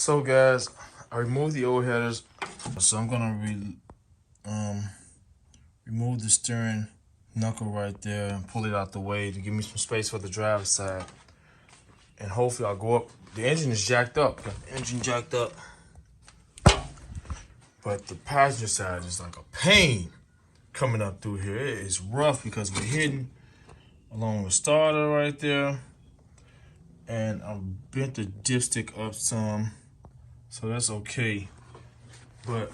So guys, I removed the old headers, so I'm gonna remove the steering knuckle right there and pull it out the way to give me some space for the driver's side. And hopefully I'll go up. The engine is jacked up. Got the engine jacked up. But the passenger side is like a pain coming up through here. It is rough because we're hitting along the starter right there. And I bent the dipstick up some, so that's okay. But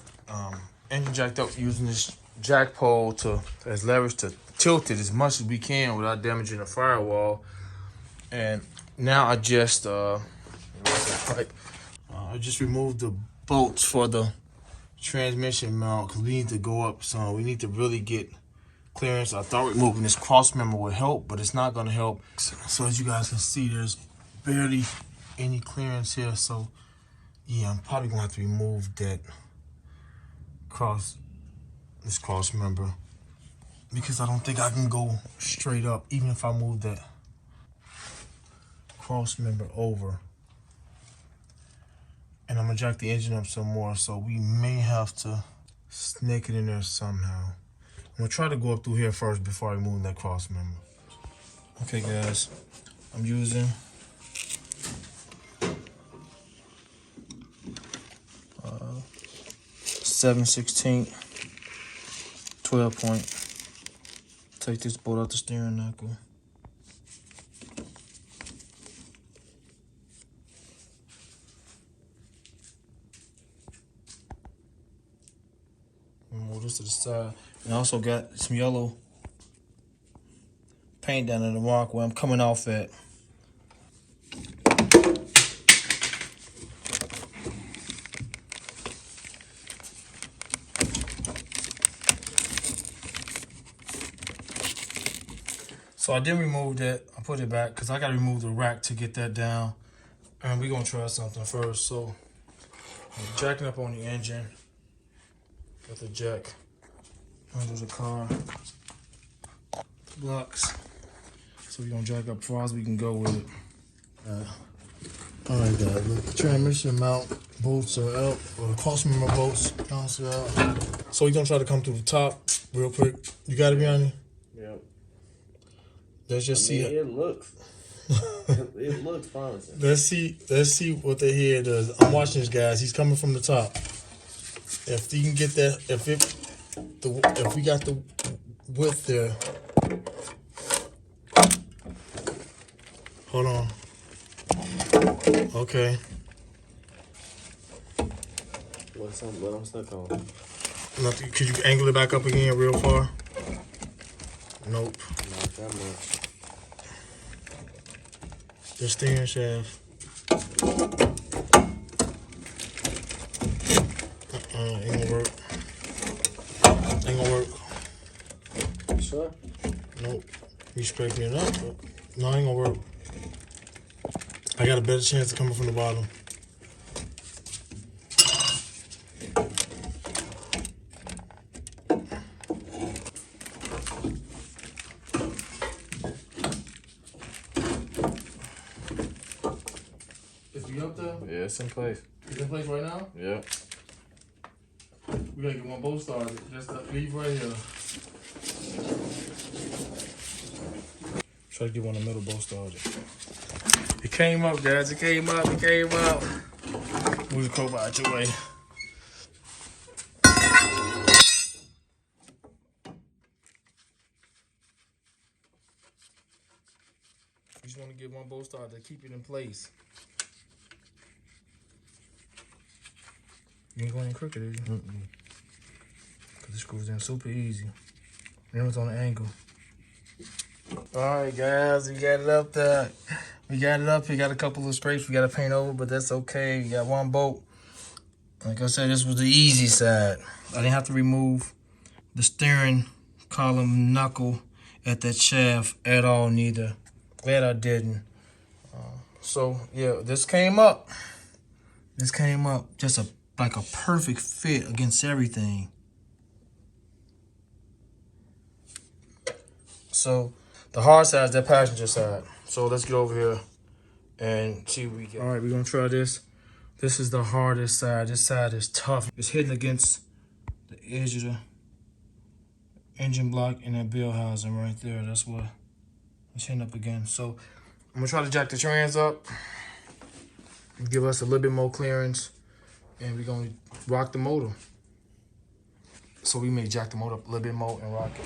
engine jacked up using this jack pole as leverage to tilt it as much as we can without damaging the firewall. And now I just removed the bolts for the transmission mount because we need to go up some. We need to really get clearance. I thought removing this cross member would help, but it's not going to help. So as you guys can see, there's barely any clearance here. So yeah, I'm probably going to have to remove that cross member because I don't think I can go straight up even if I move that cross member over. And I'm gonna jack the engine up some more, so we may have to snake it in there somehow. I'm gonna try to go up through here first before I remove that cross member. Okay guys, I'm using 7/16 12 point. Take this bolt out the steering knuckle. Move this to the side. And I also got some yellow paint down in the mark where I'm coming off at. So I didn't remove that. I put it back because I got to remove the rack to get that down. And we're going to try something first. So I'm jacking up on the engine. Got the jack under the car. Blocks. So we're going to jack up as far as we can go with it. All right, guys. Look, the transmission mount bolts are out. Or the cross member bolts are out. So we're going to try to come through the top real quick. You got it, Biani? Yep. Let's just see. It looks. It looks promising. Let's see what the head does. I'm watching this, guys. He's coming from the top. If he can get that, if we got the width there. Hold on. Okay. What I'm stuck on? Nothing. Could you angle it back up again real far? Nope. Not that much. The steering shaft. Ain't gonna work. Ain't gonna work. You sure? Nope. You straighten it up, but no, ain't gonna work. I got a better chance of coming from the bottom. Is we up there? Yeah, it's in place. It's in place right now? Yeah. We gotta get one bolt started. Just leave right here. Try to get one of the middle bolt started. It came up, guys. It came up. Move the crowbar out your way. You just want to get one bolt started to keep it in place. You ain't going in crooked, is you? Because it screws in super easy. Remember, it's on the angle. Alright, guys, we got it up there. We got it up. We got a couple of scrapes we got to paint over, but that's okay. We got one bolt. Like I said, this was the easy side. I didn't have to remove the steering column knuckle at that shaft at all, neither. Glad I didn't. So, yeah, this came up. This came up just like a perfect fit against everything. So the hard side is that passenger side. So let's get over here and see what we get. All right, we're gonna try this. This is the hardest side. This side is tough. It's hitting against the edge of the engine block and that bell housing right there. That's what it's hitting up against. So I'm gonna try to jack the trans up, give us a little bit more clearance, and we're gonna rock the motor. So we may jack the motor up a little bit more and rock it.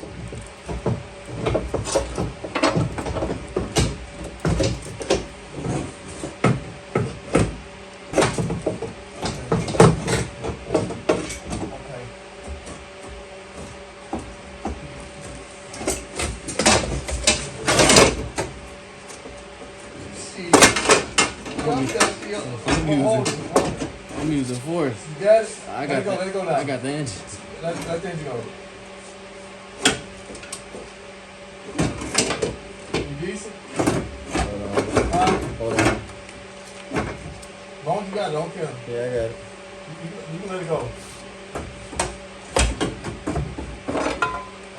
I'm using force. Yes. I got the engine. Let the engine go. You decent? Hold on. As long as you got it, don't care. Yeah, I got it. You can let it go.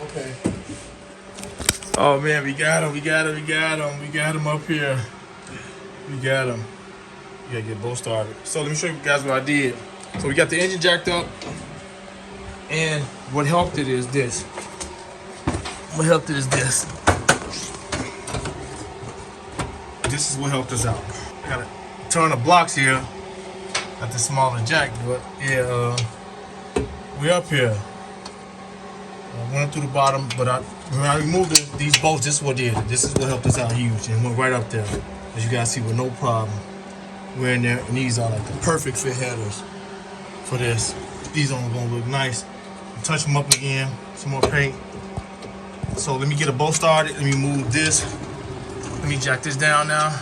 Okay. Oh man, we got him. We got him up here. We got him. We gotta get both started. So let me show you guys what I did. So we got the engine jacked up, and what helped it is this. This is what helped us out. I gotta turn the blocks here at the smaller jack, but yeah, we up here. I went up through the bottom, but when I removed these bolts, this is what did it. This is what helped us out huge, and went right up there. As you guys see, with no problem. We're in there, and these are like the perfect fit headers for this. These are gonna look nice. Touch them up again, some more paint. So let me get a bolt started. Let me move this. Let me jack this down now.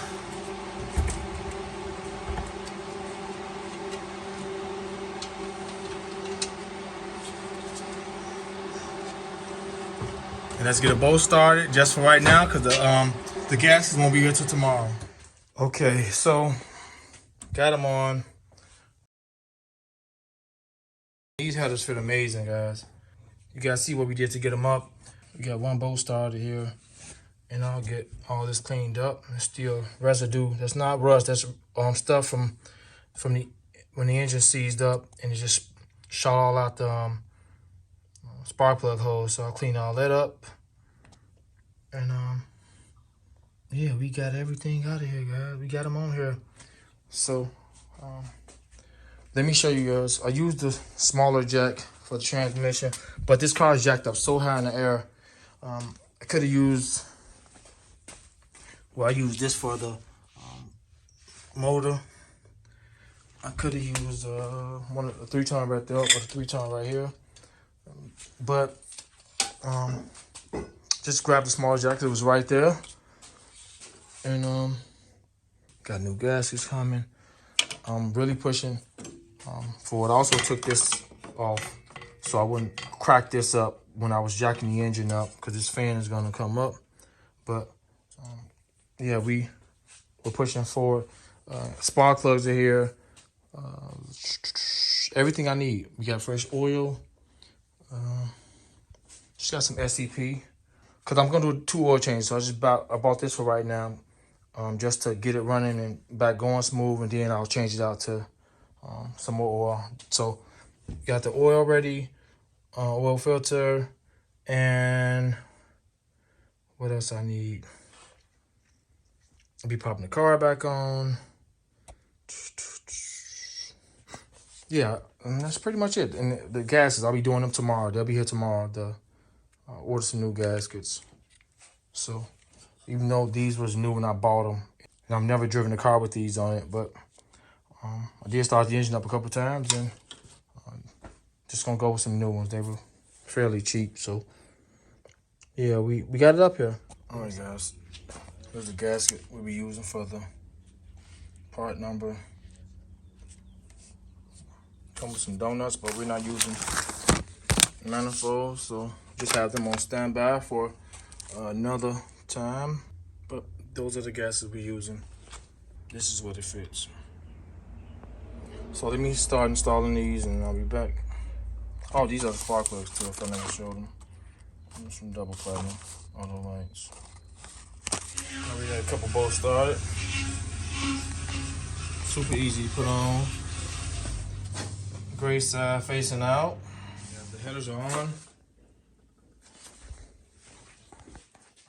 And let's get a bolt started just for right now, because the gaskets won't be here till tomorrow. Okay, so got them on. These headers fit amazing, guys. You guys see what we did to get them up. We got one bolt started here, and I'll get all this cleaned up. There's still residue. That's not rust. That's stuff from the when the engine seized up, and it just shot all out the spark plug holes. So I'll clean all that up, and yeah, we got everything out of here, guys. We got them on here. So let me show you guys. I used the smaller jack for the transmission, but this car is jacked up so high in the air. I could have used, well, I used this for the motor. I could have used one of the 3-ton right there, or the 3-ton right here. But just grab the small jack that was right there. And got new gaskets coming. I'm really pushing forward. I also took this off so I wouldn't crack this up when I was jacking the engine up, because this fan is going to come up. But yeah, we're pushing forward. Spark plugs are here. Everything I need. We got fresh oil. Just got some SCP, because I'm going to do 2 oil changes. So I bought this for right now, just to get it running and back going smooth, and then I'll change it out to some more oil. So got the oil ready, oil filter, and what else I need? I'll be popping the car back on. Yeah, and that's pretty much it. And the gaskets, I'll be doing them tomorrow. They'll be here tomorrow. Order some new gaskets. So even though these was new when I bought them, and I've never driven a car with these on it, but I did start the engine up a couple times, and just gonna go with some new ones. They were fairly cheap, so yeah, we got it up here. All right, guys, here's the gasket we'll be using for the part number. Come with some donuts, but we're not using manifolds, so just have them on standby for another time. But those are the gaskets we're using. This is what it fits. So let me start installing these, and I'll be back. Oh, these are the spark plugs too, if I never showed them. There's some double platinum auto lights. Now we got a couple bolts started. Super easy to put on. Gray side facing out. The headers are on.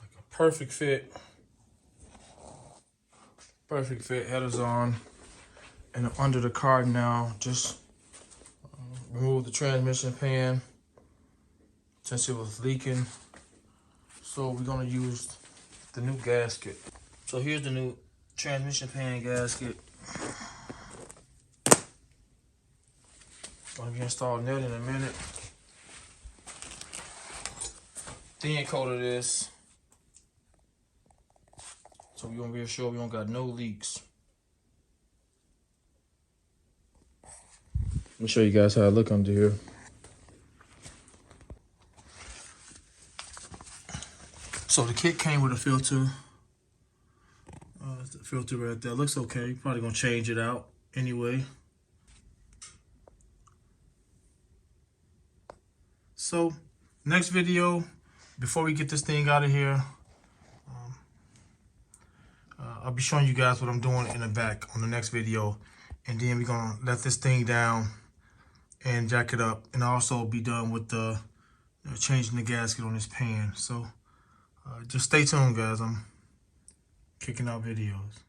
Like a perfect fit. Perfect fit. Headers on. And under the car now, just remove the transmission pan since it was leaking. So we're gonna use the new gasket. So here's the new transmission pan gasket. Gonna be installing that in a minute. Thin coat of this. So we're gonna be sure we don't got no leaks. Let me show you guys how I look under here. So the kit came with a filter. The filter right there looks okay. Probably gonna change it out anyway. So next video, before we get this thing out of here, I'll be showing you guys what I'm doing in the back on the next video, and then we're gonna let this thing down and jack it up, and also be done with the changing the gasket on this pan. So just stay tuned, guys. I'm kicking out videos.